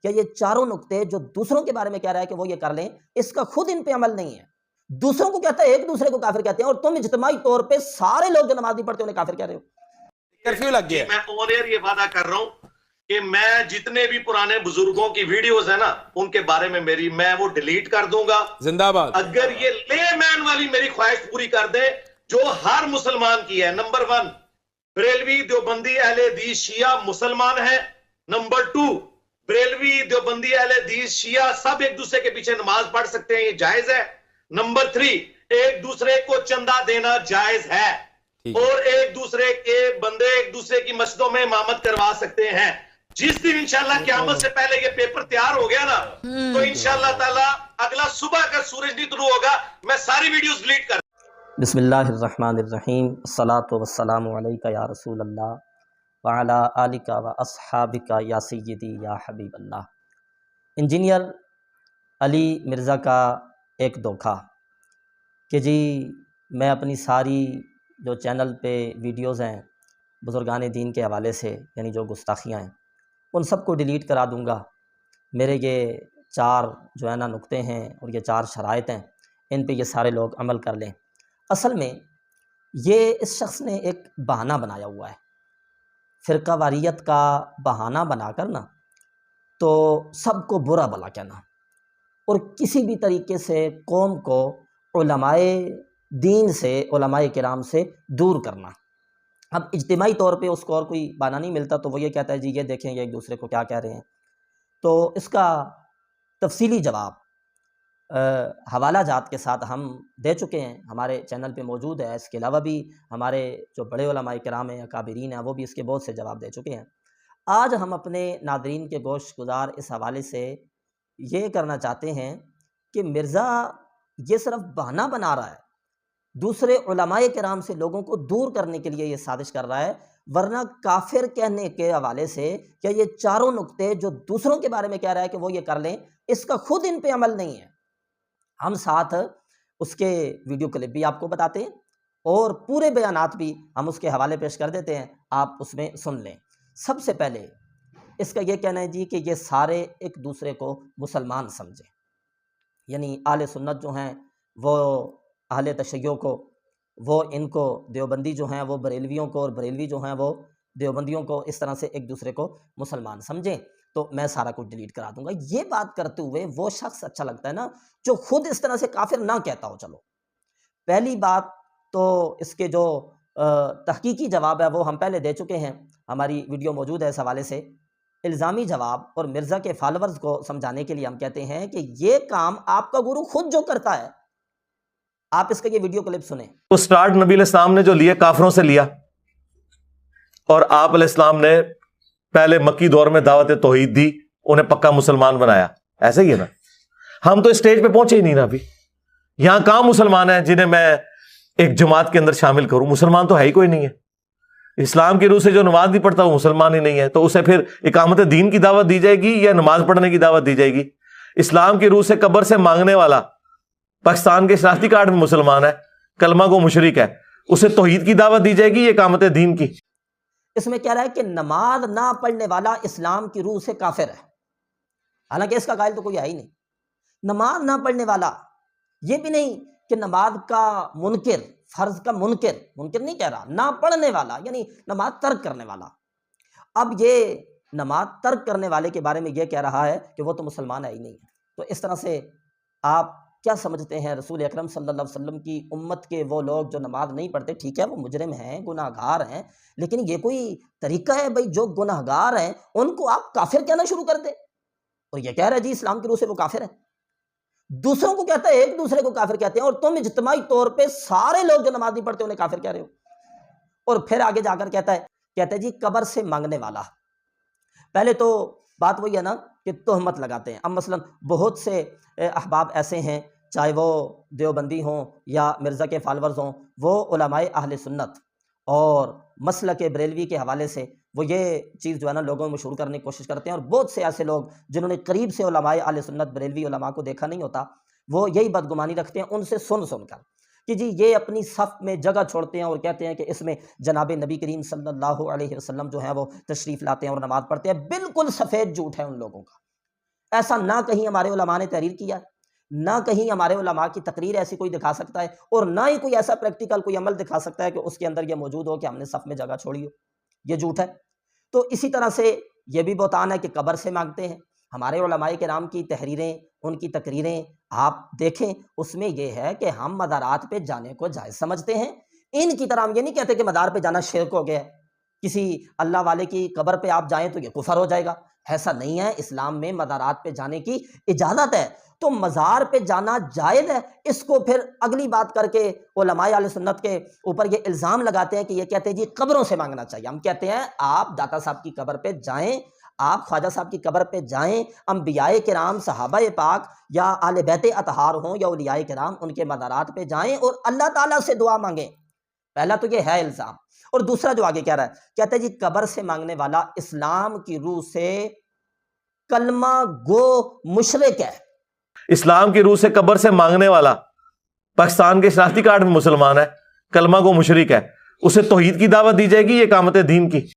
کہ یہ چاروں نقطے جو دوسروں کے بارے میں کہہ رہا ہے کہ وہ یہ کر لیں، اس کا خود ان پہ عمل نہیں ہے۔ دوسروں کو کہتا ہے، ایک دوسرے کو کافر کہتے ہیں، اور تم اجتماعی طور پہ سارے لوگ جو نماز نہیں پڑھتے انہیں کافر کہہ رہے ہو۔ کرفیو لگ گیا۔ میں آن ایئر یہ وعدہ کر رہا ہوں کہ میں جتنے بھی پرانے بزرگوں کی ویڈیوز ہیں نا ان کے بارے میں میں وہ ڈیلیٹ کر دوں گا۔ زندہ باد۔ اگر یہ لے مین والی میری خواہش پوری کر دے جو ہر مسلمان کی ہے، نمبر 1 بریلوی دیوبندی اہل حدیث شیعہ مسلمان ہے، نمبر 2 بریلوی دیوبندی اہل حدیث شیعہ سب ایک دوسرے کے پیچھے نماز پڑھ سکتے ہیں، یہ جائز ہے، نمبر 3 ایک دوسرے کو چندہ دینا جائز ہے، اور ایک دوسرے کے بندے ایک دوسرے کی مسجدوں میں امامت کروا سکتے ہیں۔ جس دن انشاءاللہ قیامت سے پہلے یہ پیپر تیار ہو گیا نا تو انشاءاللہ تعالی اگلا صبح کا سورج نہیں طلوع ہوگا میں ساری ویڈیوز ڈیلیٹ کر۔ بسم اللہ الرحمن الرحیم، الصلاۃ والسلام علیک یا رسول اللہ وعلی آلک و اصحابک یا سیدی یا حبیب اللہ۔ انجینئر علی مرزا کا ایک دھوکہ کہ جی میں اپنی ساری جو چینل پہ ویڈیوز ہیں بزرگان دین کے حوالے سے، یعنی جو گستاخیاں ہیں، ان سب کو ڈیلیٹ کرا دوں گا، میرے یہ 4 جو ہے نا نقطے ہیں اور یہ 4 شرائط ہیں، ان پہ یہ سارے لوگ عمل کر لیں۔ اصل میں یہ اس شخص نے ایک بہانہ بنایا ہوا ہے، فرقہ واریت کا بہانہ بنا کر نا تو سب کو برا بھلا کہنا اور کسی بھی طریقے سے قوم کو علماء دین سے، علماء کرام سے دور کرنا۔ اب اجتماعی طور پہ اس کو اور کوئی بہانہ نہیں ملتا تو وہ یہ کہتا ہے جی یہ دیکھیں یہ ایک دوسرے کو کیا کہہ رہے ہیں۔ تو اس کا تفصیلی جواب حوالہ جات کے ساتھ ہم دے چکے ہیں، ہمارے چینل پہ موجود ہے۔ اس کے علاوہ بھی ہمارے جو بڑے علماء کرام ہیں، اکابرین ہیں، وہ بھی اس کے بہت سے جواب دے چکے ہیں۔ آج ہم اپنے ناظرین کے گوش گزار اس حوالے سے یہ کرنا چاہتے ہیں کہ مرزا یہ صرف بہانہ بنا رہا ہے، دوسرے علماء کرام سے لوگوں کو دور کرنے کے لیے یہ سازش کر رہا ہے، ورنہ کافر کہنے کے حوالے سے کہ یہ چاروں نقطے جو دوسروں کے بارے میں کہہ رہا ہے کہ وہ یہ کر لیں، اس کا خود ان پہ عمل نہیں ہے۔ ہم ساتھ اس کے ویڈیو کلپ بھی آپ کو بتاتے ہیں اور پورے بیانات بھی ہم اس کے حوالے پیش کر دیتے ہیں، آپ اس میں سن لیں۔ سب سے پہلے اس کا یہ کہنا ہے جی کہ یہ سارے ایک دوسرے کو مسلمان سمجھیں، یعنی اہل سنت جو ہیں وہ اہل تشیع کو، وہ ان کو دیوبندی جو ہیں وہ بریلویوں کو، اور بریلوی جو ہیں وہ دیوبندیوں کو، اس طرح سے ایک دوسرے کو مسلمان سمجھیں، تو میں سارا کچھ ڈیلیٹ کرا دوں گا۔ یہ بات کرتے ہوئے وہ شخص اچھا لگتا ہے نا جو خود اس طرح سے کافر نہ کہتا ہو۔ چلو پہلی بات تو اس کے جو تحقیقی جواب ہے وہ ہم پہلے دے چکے ہیں، ہماری ویڈیو موجود ہے اس حوالے سے۔ الزامی جواب اور مرزا کے فالورز کو سمجھانے کے لیے ہم کہتے ہیں کہ یہ کام آپ کا گرو خود جو کرتا ہے، آپ اس کا یہ ویڈیو کلپ سنیں۔ تو سٹارٹ نبی علیہ السلام نے جو لیا کافروں سے لیا، اور آپ علیہ السلام نے پہلے مکی دور میں دعوت توحید دی، انہیں پکا مسلمان بنایا، ایسا ہی ہے نا۔ ہم تو اسٹیج پہ پہنچے ہی نہیں نا ابھی۔ یہاں کہاں مسلمان ہیں جنہیں میں ایک جماعت کے اندر شامل کروں؟ مسلمان تو ہے ہی کوئی نہیں ہے۔ اسلام کی روح سے جو نماز نہیں پڑھتا وہ مسلمان ہی نہیں ہے، تو اسے پھر اقامت دین کی دعوت دی جائے گی یا نماز پڑھنے کی دعوت دی جائے گی؟ اسلام کی روح سے قبر سے مانگنے والا پاکستان کے شناختی کارڈ میں مسلمان ہے، کلمہ کو مشرک ہے، اسے توحید کی دعوت دی جائے گی یا اقامت دین کی؟ اس میں کہہ رہا ہے کہ نماز نہ پڑھنے والا اسلام کی روح سے کافر ہے، حالانکہ اس کا قائل تو کوئی ہے ہی نہیں۔ نماز نہ پڑھنے والا، یہ بھی نہیں کہ نماز کا منکر، فرض کا منکر نہیں کہہ رہا، نہ پڑھنے والا یعنی نماز ترک کرنے والا۔ اب یہ نماز ترک کرنے والے کے بارے میں یہ کہہ رہا ہے کہ وہ تو مسلمان ہے ہی نہیں ہے۔ تو اس طرح سے آپ کیا سمجھتے ہیں رسول اکرم صلی اللہ علیہ وسلم کی امت کے وہ لوگ جو نماز نہیں پڑھتے؟ ٹھیک ہے وہ مجرم ہیں، گناہ گار ہیں، لیکن یہ کوئی طریقہ ہے بھائی جو گناہ گار ہیں ان کو آپ کافر کہنا شروع کر دیں؟ اور یہ کہہ رہا ہے جی اسلام کی روح سے وہ کافر ہے، دوسروں کو کہتا ہے ایک دوسرے کو کافر کہتے ہیں، اور تم اجتماعی طور پہ سارے لوگ جو نماز نہیں پڑھتے انہیں کافر کہہ رہے ہو۔ اور پھر آگے جا کر کہتا ہے جی قبر سے مانگنے والا۔ پہلے تو بات وہی ہے نا کہ تہمت لگاتے ہیں۔ اب مثلا بہت سے احباب ایسے ہیں، چاہے وہ دیوبندی ہوں یا مرزا کے فالورز ہوں، وہ علماء اہل سنت اور مسلک بریلوی کے حوالے سے وہ یہ چیز جو ہے نا لوگوں میں مشہور کرنے کی کوشش کرتے ہیں، اور بہت سے ایسے لوگ جنہوں نے قریب سے علماء اہل سنت بریلوی علماء کو دیکھا نہیں ہوتا، وہ یہی بدگمانی رکھتے ہیں ان سے سن کر کہ جی یہ اپنی صف میں جگہ چھوڑتے ہیں اور کہتے ہیں کہ اس میں جناب نبی کریم صلی اللہ علیہ وسلم جو ہیں وہ تشریف لاتے ہیں اور نماز پڑھتے ہیں۔ بالکل سفید جھوٹ ہے ان لوگوں کا، ایسا نہ کہیں ہمارے علماء نے تحریر کیا ہے، نہ کہیں ہمارے علماء کی تقریر ایسی کوئی دکھا سکتا ہے، اور نہ ہی کوئی ایسا پریکٹیکل کوئی عمل دکھا سکتا ہے کہ اس کے اندر یہ موجود ہو کہ ہم نے صف میں جگہ چھوڑی ہو۔ یہ جھوٹ ہے۔ تو اسی طرح سے یہ بھی بہتان ہے کہ قبر سے مانگتے ہیں۔ ہمارے علماء کرام کی تحریریں، ان کی تقریریں آپ دیکھیں، اس میں یہ ہے کہ ہم مزارات پہ جانے کو جائز سمجھتے ہیں۔ ان کی طرح ہم یہ نہیں کہتے کہ مزار پہ جانا شرک ہو گیا ہے، کسی اللہ والے کی قبر پہ آپ جائیں تو یہ کفر ہو جائے گا، ایسا نہیں ہے۔ اسلام میں مزارات پہ جانے کی اجازت ہے، تو مزار پہ جانا جائز ہے۔ اس کو پھر اگلی بات کر کے علماء اہل سنت کے اوپر یہ الزام لگاتے ہیں کہ یہ کہتے ہیں جی قبروں سے مانگنا چاہیے۔ ہم کہتے ہیں آپ داتا صاحب کی قبر پہ جائیں، آپ خواجہ صاحب کی قبر پہ جائیں، انبیاء کرام، صحابہ پاک یا اہل بیت اطہار ہوں یا اولیاء کرام، ان کے مزارات پہ جائیں اور اللہ تعالیٰ سے دعا مانگیں۔ پہلا تو یہ ہے الزام، اور دوسرا جو آگے کہہ رہا ہے، کہتے ہیں جی قبر سے مانگنے والا اسلام کی روح سے کلمہ گو مشرک ہے۔ اسلام کی روح سے قبر سے مانگنے والا پاکستان کے شناختی کارڈ میں مسلمان ہے، کلمہ گو مشرک ہے، اسے توحید کی دعوت دی جائے گی، یہ اقامت دین کی؟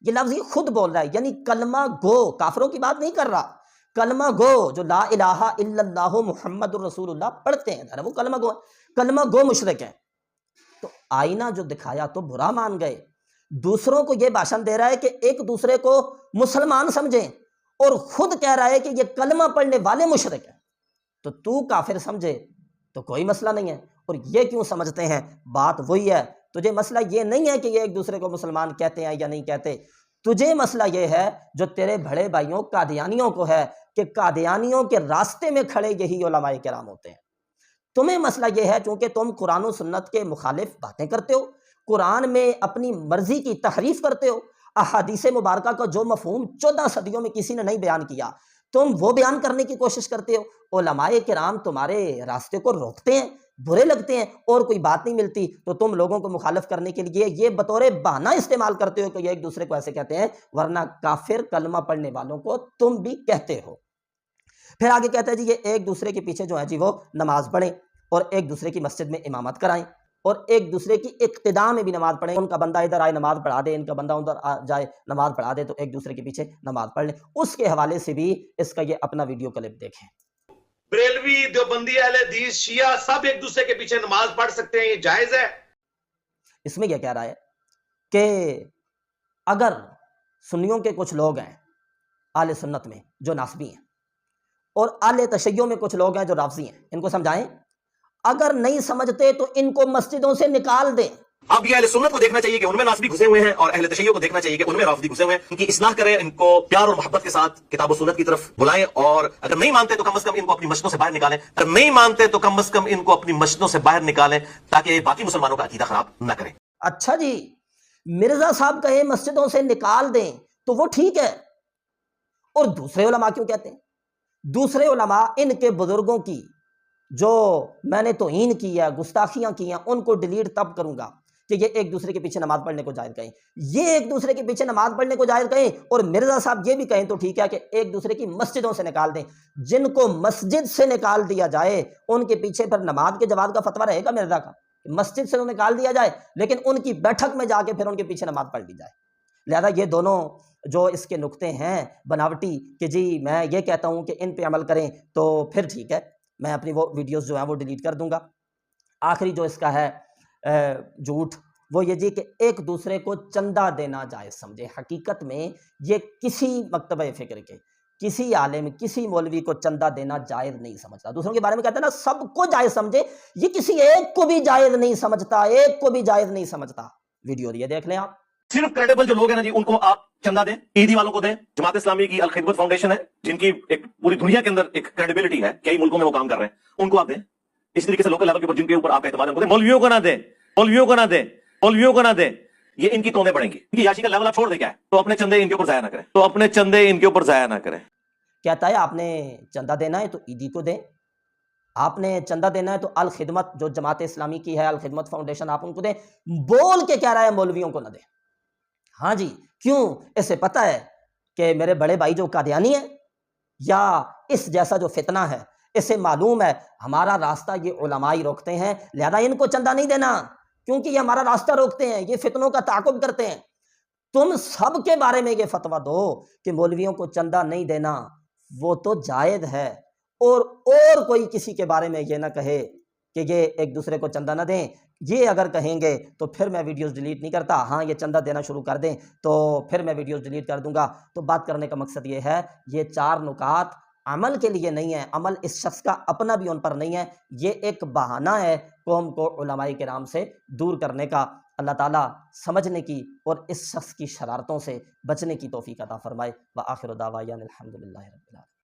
یہ لفظ یہ خود بول رہا ہے، یعنی کلمہ گو، کافروں کی بات نہیں کر رہا، کلمہ گو جو لا الہ الا اللہ محمد الرسول اللہ پڑھتے ہیں، وہ کلمہ گو، کلمہ گو مشرک ہے۔ تو آئینہ جو دکھایا تو برا مان گئے، دوسروں کو یہ بھاشن دے رہا ہے کہ ایک دوسرے کو مسلمان سمجھیں، اور خود کہہ رہا ہے کہ یہ کلمہ پڑھنے والے مشرک ہیں، تو کافر سمجھے تو کوئی مسئلہ نہیں ہے۔ اور یہ کیوں سمجھتے ہیں؟ بات وہی ہے، تجھے مسئلہ یہ نہیں ہے کہ یہ ایک دوسرے کو مسلمان کہتے ہیں یا نہیں کہتے، تجھے مسئلہ یہ ہے جو تیرے بڑے بھائیوں قادیانیوں کو ہے کہ قادیانیوں کے راستے میں کھڑے یہی علماء کرام ہوتے ہیں۔ تمہیں مسئلہ یہ ہے چونکہ تم قرآن و سنت کے مخالف باتیں کرتے ہو، قرآن میں اپنی مرضی کی تحریف کرتے ہو، احادیث مبارکہ کا جو مفہوم 14 صدیوں میں کسی نے نہیں بیان کیا تم وہ بیان کرنے کی کوشش کرتے ہو۔ علماء کرام تمہارے راستے کو روکتے ہیں، برے لگتے ہیں، اور کوئی بات نہیں ملتی تو تم لوگوں کو مخالف کرنے کے لیے یہ بطور بہانہ استعمال کرتے ہو کہ یہ ایک دوسرے کو ایسے کہتے ہیں، ورنہ کافر کلمہ پڑھنے والوں کو تم بھی کہتے ہو۔ پھر آگے کہتے ہیں جی یہ ایک دوسرے کے پیچھے جو ہے جی وہ نماز پڑھیں، اور ایک دوسرے کی مسجد میں امامت کرائیں، اور ایک دوسرے کی اقتداء میں بھی نماز پڑھیں۔ ان کا بندہ ادھر آئے نماز پڑھا دے، ان کا بندہ ادھر جائے نماز پڑھا دے، تو ایک دوسرے کے پیچھے نماز پڑھ لیں۔ اس کے حوالے سے بھی اس کا یہ اپنا ویڈیو کلپ دیکھیں۔ بریلوی، دیوبندی، اہل حدیث، شیعہ سب ایک دوسرے کے پیچھے نماز پڑھ سکتے ہیں، یہ جائز ہے؟ اس میں یہ کہہ رہا ہے کہ اگر سنیوں کے کچھ لوگ ہیں اہل سنت میں جو ناسبی ہیں، اور اہل تشیع میں کچھ لوگ ہیں جو رافضی ہیں، ان کو سمجھائیں، اگر نہیں سمجھتے تو ان کو مسجدوں سے نکال دیں۔ اب یہ اہل سنت کو دیکھنا چاہیے کہ ان میں ناسبی گھسے ہوئے ہیں، اور اہل تشیع کو دیکھنا چاہیے کہ ان میں رافضی گھسے ہوئے ہیں، ان کی اصلاح کریں، ان کو پیار اور محبت کے ساتھ کتاب و سنت کی طرف بلائیں، اور اگر نہیں مانتے تو کم از کم ان کو اپنی مسجدوں سے باہر نکالیں، اگر نہیں مانتے تو کم از کم ان کو اپنی مسجدوں سے باہر نکالیں تاکہ باقی مسلمانوں کا عقیدہ خراب نہ کریں۔ اچھا جی، مرزا صاحب کہیں مسجدوں سے نکال دیں تو وہ ٹھیک ہے، اور دوسرے علماء کیوں کہتے ہیں؟ دوسرے علماء ان کے بزرگوں کی جو میں نے توہین کی ہے، گستاخیاں کی ہیں، ان کو ڈیلیٹ تب کروں گا کہ یہ ایک دوسرے کے پیچھے نماز پڑھنے کو جائز کہیں، یہ ایک دوسرے کے پیچھے نماز پڑھنے کو جائز کہیں، اور مرزا صاحب یہ بھی کہیں تو ٹھیک ہے کہ ایک دوسرے کی مسجدوں سے نکال دیں۔ جن کو مسجد سے نکال دیا جائے ان کے پیچھے پھر نماز کے جواز کا فتویٰ رہے گا مرزا کا، مسجد سے تو نکال دیا جائے لیکن ان کی بیٹھک میں جا کے پھر ان کے پیچھے نماز پڑھ لی جائے۔ لہذا یہ دونوں جو اس کے نقطے ہیں بناوٹی کہ جی میں یہ کہتا ہوں کہ ان پہ عمل کریں تو پھر ٹھیک ہے، میں اپنی وہ ویڈیوز جو ہیں وہ ڈیلیٹ کر دوں گا۔ آخری جو اس کا ہے جھوٹ وہ یہ جی کہ ایک دوسرے کو چندہ دینا جائز سمجھے۔ حقیقت میں یہ کسی مکتبہ فکر کے، کسی عالم، کسی مولوی کو چندہ دینا جائز نہیں سمجھتا۔ دوسروں کے بارے میں کہتے ہیں نا سب کو جائز سمجھے، یہ کسی ایک کو بھی جائز نہیں سمجھتا، ایک کو بھی جائز نہیں سمجھتا۔ ویڈیو یہ دیکھ لیں آپ۔ صرف کریڈیبل جو لوگ ہیں نا جی ان کو آپ چندہ دیں، عیدی والوں کو دیں، جماعت اسلامی کی الخدمت فاؤنڈیشن ہے جن کی ایک پوری دنیا کے اندر ایک کریڈیبلٹی ہے، کئی ملکوں میں وہ کام کر رہے ہیں، ان کو آپ دیں۔ اس طریقے سے لوکل لیول کے اوپر جن کے اوپر آپ اعتماد ہے ان کو دیں، مولویوں کو نہ دیں، مولویوں کو نہ دیں، مولویوں کو نہ دیں، یہ ان کی تونے پڑیں گی، ان کی یاشی کا لیول آپ چھوڑ دیں، کیا ہے تو اپنے چندے ان کے اوپر ضائع نہ کریں، تو اپنے چندے ان کے اوپر ضائع نہ کریں۔ کہتا ہے آپ نے چندہ دینا ہے تو عیدی کو دیں، آپ نے چندہ دینا ہے تو الخدمت جو جماعت اسلامی کی ہے، الخدمت فاؤنڈیشن، آپ ان کو دیں۔ بول کے کہہ رہا ہے مولویوں کو نہ دیں۔ ہاں جی، کیوں؟ اسے پتہ ہے کہ میرے بڑے بھائی جو قادیانی ہیں یا اس جیسا جو فتنہ ہے، اسے معلوم ہے ہمارا راستہ یہ علماء ہی روکتے ہیں، لہذا ان کو چندہ نہیں دینا کیونکہ یہ ہمارا راستہ روکتے ہیں، یہ فتنوں کا تعاقب کرتے ہیں۔ تم سب کے بارے میں یہ فتویٰ دو کہ مولویوں کو چندہ نہیں دینا، وہ تو جائز ہے، اور کوئی کسی کے بارے میں یہ نہ کہے کہ یہ ایک دوسرے کو چندہ نہ دیں، یہ اگر کہیں گے تو پھر میں ویڈیوز ڈیلیٹ نہیں کرتا، ہاں یہ چندہ دینا شروع کر دیں تو پھر میں ویڈیوز ڈیلیٹ کر دوں گا۔ تو بات کرنے کا مقصد یہ ہے، یہ 4 نکات عمل کے لیے نہیں ہے، عمل اس شخص کا اپنا بھی ان پر نہیں ہے، یہ ایک بہانہ ہے قوم کو علماء کرام سے دور کرنے کا۔ اللہ تعالیٰ سمجھنے کی اور اس شخص کی شرارتوں سے بچنے کی توفیق عطا فرمائے۔ وآخر دعوانا الحمدللہ رب العالمین۔